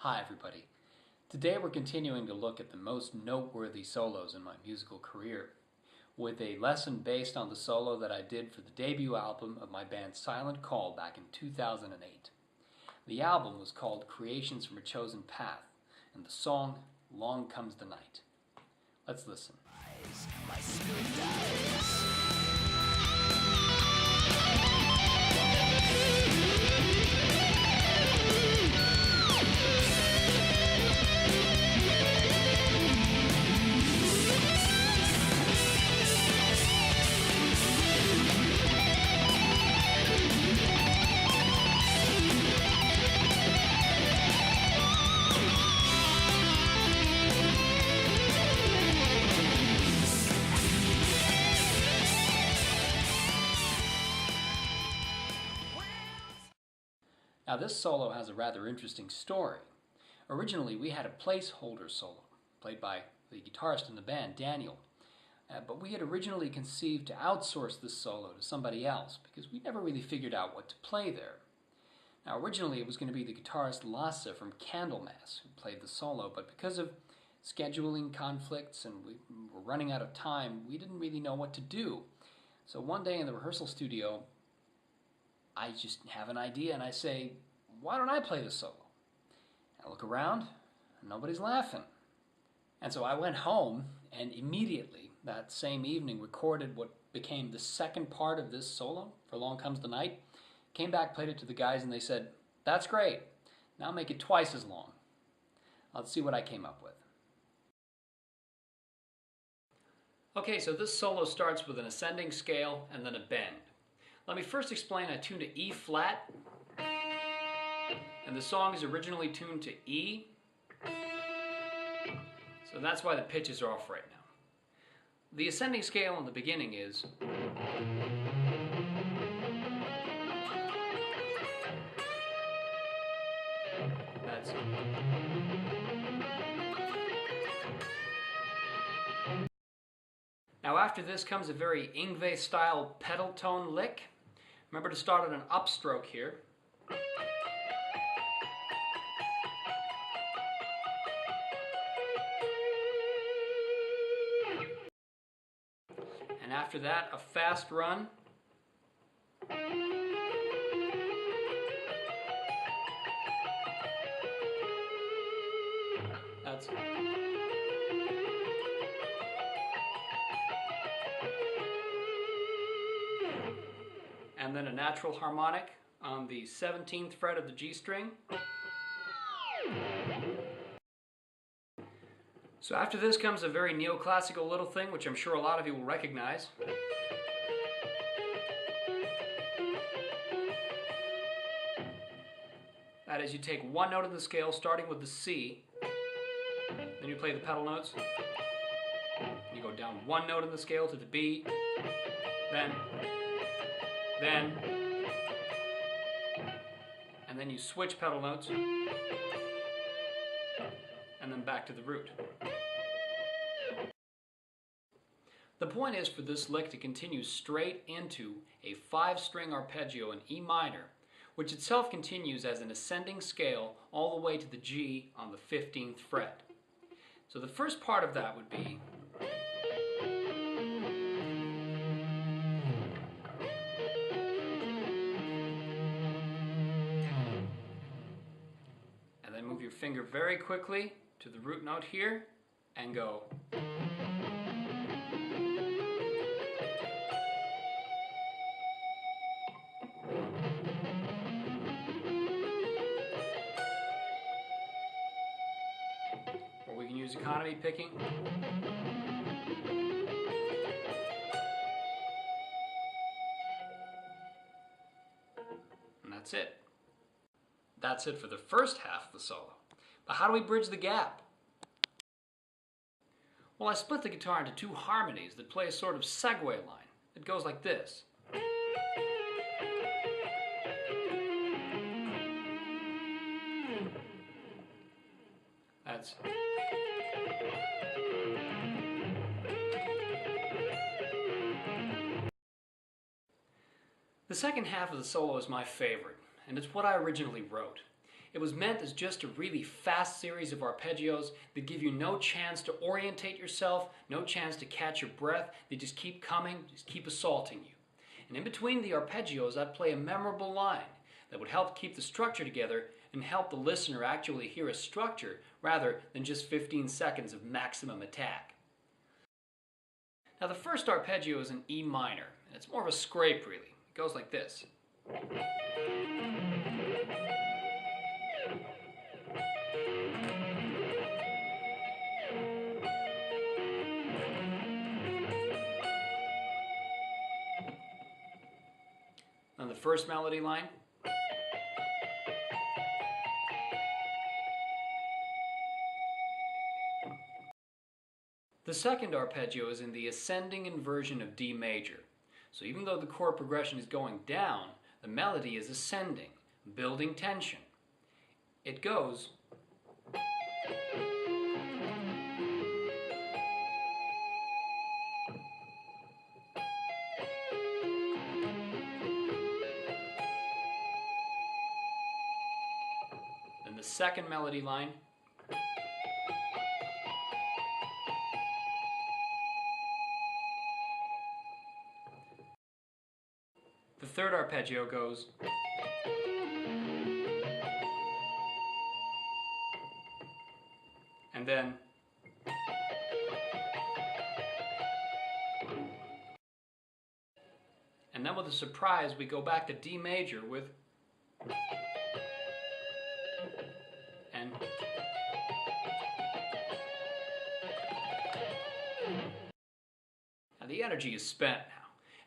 Hi everybody. Today we're continuing to look at the most noteworthy solos in my musical career, with a lesson based on the solo that I did for the debut album of my band Silent Call back in 2008. The album was called Creations from a Chosen Path, and the song Long Comes the Night. Let's listen. My spirit dies. Now this solo has a rather interesting story. Originally we had a placeholder solo, played by the guitarist in the band, Daniel. But we had originally conceived to outsource this solo to somebody else because we never really figured out what to play there. Now originally it was going to be the guitarist Lasse from Candlemass who played the solo, but because of scheduling conflicts and we were running out of time, we didn't really know what to do. So one day in the rehearsal studio, I just have an idea and I say, why don't I play the solo? I look around and nobody's laughing. And so I went home and immediately that same evening recorded what became the second part of this solo for Long Comes the Night. Came back, played it to the guys, and they said, that's great. Now make it twice as long. Let's see what I came up with. Okay, so this solo starts with an ascending scale and then a bend. Let me first explain I tuned to E flat, and the song is originally tuned to E, so that's why the pitches are off right now. The ascending scale in the beginning is that's Now after this comes a very Yngwie style pedal tone lick. Remember to start on an upstroke here. And after that, a fast run. That's and then a natural harmonic on the 17th fret of the G string. So after this comes a very neoclassical little thing, which I'm sure a lot of you will recognize. That is, you take one note of the scale starting with the C, then you play the pedal notes, you go down one note in the scale to the B, and then you switch pedal notes, and then back to the root. The point is for this lick to continue straight into a 5-string arpeggio in E minor, which itself continues as an ascending scale all the way to the G on the 15th fret. So the first part of that would be move your finger very quickly to the root note here and go. Or we can use economy picking. And that's it. That's it for the first half of the solo. But how do we bridge the gap? Well, I split the guitar into two harmonies that play a sort of segue line. It goes like this. That's the second half of the solo is my favorite, and it's what I originally wrote. It was meant as just a really fast series of arpeggios that give you no chance to orientate yourself, no chance to catch your breath. They just keep coming, just keep assaulting you. And in between the arpeggios, I'd play a memorable line that would help keep the structure together and help the listener actually hear a structure rather than just 15 seconds of maximum attack. Now the first arpeggio is in E minor, and it's more of a scrape really. It goes like this. On the first melody line, the second arpeggio is in the ascending inversion of D major. So even though the chord progression is going down, the melody is ascending, building tension. It goes. Then the second melody line. The third arpeggio goes. And then. And then with a surprise, we go back to D major with. And. Now the energy is spent now.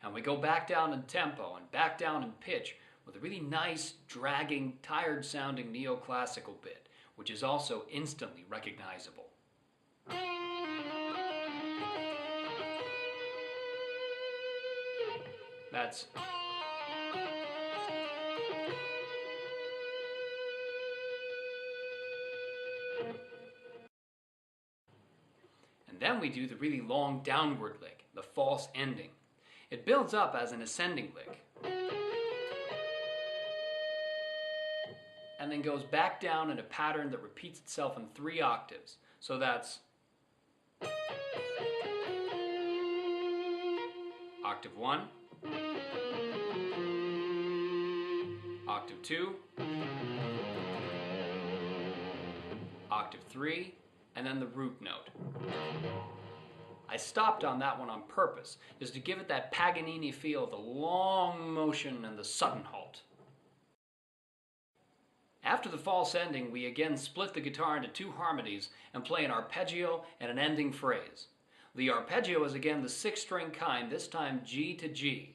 And we go back down in tempo and back down in pitch with a really nice, dragging, tired-sounding neoclassical bit, which is also instantly recognizable. That's... And then we do the really long downward lick, the false ending. It builds up as an ascending lick, and then goes back down in a pattern that repeats itself in 3 octaves. So that's octave 1, octave 2, octave 3, and then the root note. I stopped on that one on purpose, just to give it that Paganini feel of the long motion and the sudden halt. After the false ending, we again split the guitar into 2 harmonies and play an arpeggio and an ending phrase. The arpeggio is again the 6-string kind, this time G to G.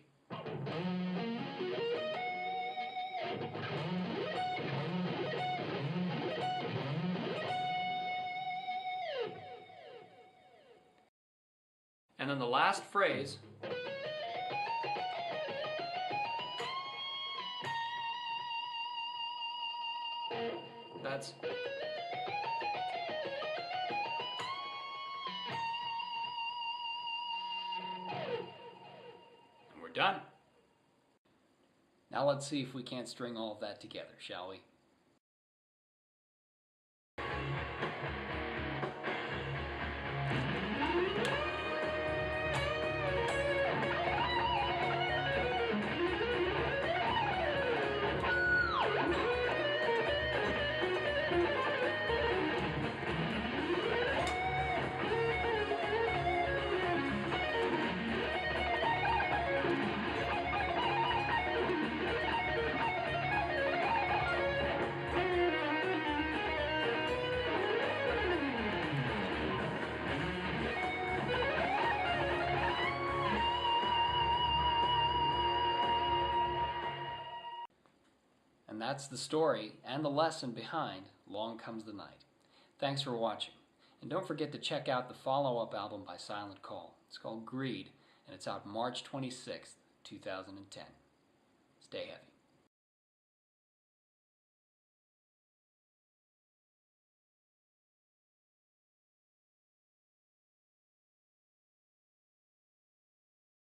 And then the last phrase, that's... And we're done. Now let's see if we can't string all of that together, shall we? And that's the story and the lesson behind Long Comes the Night. Thanks for watching. And don't forget to check out the follow-up album by Silent Call. It's called Greed, and it's out March 26th, 2010. Stay heavy.